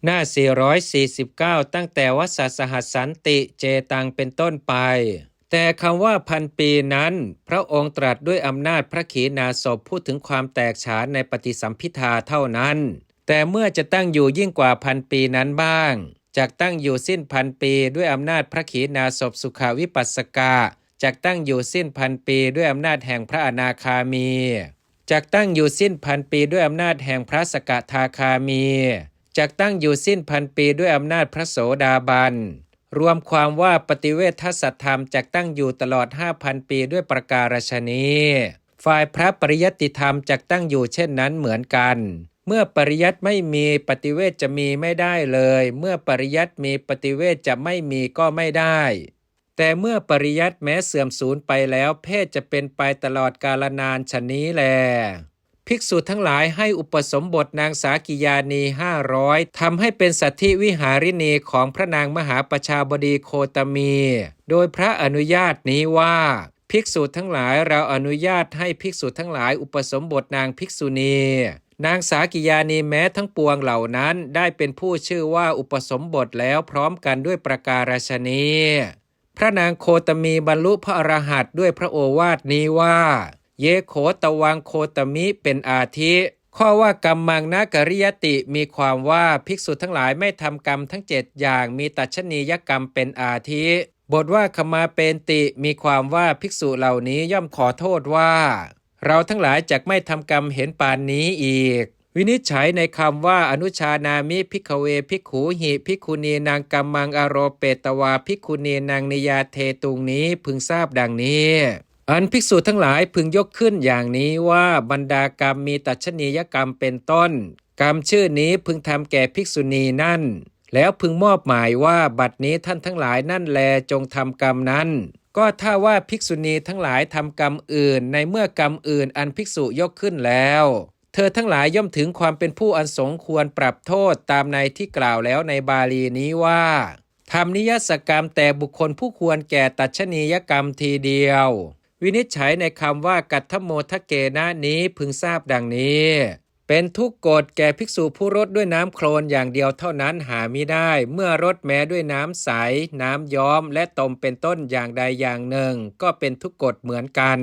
หน้า449ตั้งแต่วสัสสหัสสันติเจตังเป็นต้นไปแต่คำว่าพันปีนั้นพระองค์ตรัสด้วยอำนาจพระขีณาสพพูดถึงความแตกฉานในปฏิสัมภิทาเท่านั้นแต่เมื่อจะตั้งอยู่ยิ่งกว่าพันปีนั้นบ้างจากตั้งอยู่สิ้นพันปีด้วยอำนาจพระขีณาสพสุขาวิปัสสกาจากตั้งอยู่สิ้นพันปีด้วยอำนาจแห่งพระอนาคามีจากตั้งอยู่สิ้นพันปีด้วยอำนาจแห่งพระสกทาคามีจากตั้งอยู่สิ้นพันปีด้วยอำนาจพระโสดาบันรวมความว่าปฏิเวทสัตธรรมจากตั้งอยู่ตลอด 5,000 ปีด้วยประการฉนี้ฝ่ายพระปริยัติธรรมจากตั้งอยู่เช่นนั้นเหมือนกันเมื่อปริยัติไม่มีปฏิเวทจะมีไม่ได้เลยเมื่อปริยัติมีปฏิเวทจะไม่มีก็ไม่ได้แต่เมื่อปริยัติแม้เสื่อมสูญไปแล้วเพศจะเป็นไปตลอดกาลนานฉะนี้แลภิกษุทั้งหลายให้อุปสมบทนางสากิยานี500ทำให้เป็นสัทธิวิหารินีของพระนางมหาประชาบดีโคตมีโดยพระอนุญาตนี้ว่าภิกษุทั้งหลายเราอนุญาตให้ภิกษุทั้งหลายอุปสมบทนางภิกษุณีนางสากิยานีแม้ทั้งปวงเหล่านั้นได้เป็นผู้ชื่อว่าอุปสมบทแล้วพร้อมกันด้วยประการฉนี้พระนางโคตมีบรรลุพระอรหันต์ด้วยพระโอวาทนี้ว่าเยโขตวังโคตมิเป็นอาทิข้อว่ากัมมังนกริยติมีความว่าภิกษุทั้งหลายไม่ทำกรรมทั้ง7อย่างมีตัชนียกรรมเป็นอาทิบทว่าขมาเป็นติมีความว่าภิกษุเหล่านี้ย่อมขอโทษว่าเราทั้งหลายจักไม่ทำกรรมเห็นปานนี้อีกวินิจฉัยในคำว่าอนุชานามิภิกขเวภิกขุหิภิกขุณีนางกัมมังอโรเปตวาภิกขุณีนางนิยาเทตุงนี้พึงทราบดังนี้อันภิกษุทั้งหลายพึงยกขึ้นอย่างนี้ว่าบรรดากรรมมีตัชนียกรรมเป็นต้นกรรมชื่อนี้พึงทำแก่ภิกษุณีนั่นแล้วพึงมอบหมายว่าบัดนี้ท่านทั้งหลายนั่นแลจงทำกรรมนั้นก็ถ้าว่าภิกษุณีทั้งหลายทำกรรมอื่นในเมื่อกรรมอื่นอันภิกษุยกขึ้นแล้วเธอทั้งหลายย่อมถึงความเป็นผู้อันสมควรปรับโทษตามในที่กล่าวแล้วในบาลีนี้ว่าทำนิยสกรรมแต่บุคคลผู้ควรแก่ตัชนียกรรมทีเดียววินิจฉัยในคำว่ากัตถโมทเกนะนี้พึงทราบดังนี้เป็นทุกกฎแก่ภิกษุผู้รดด้วยน้ำโคลนอย่างเดียวเท่านั้นหามิได้เมื่อรดแม้ด้วยน้ำใสน้ำย้อมและตมเป็นต้นอย่างใดอย่างหนึ่งก็เป็นทุกกฎเหมือนกัน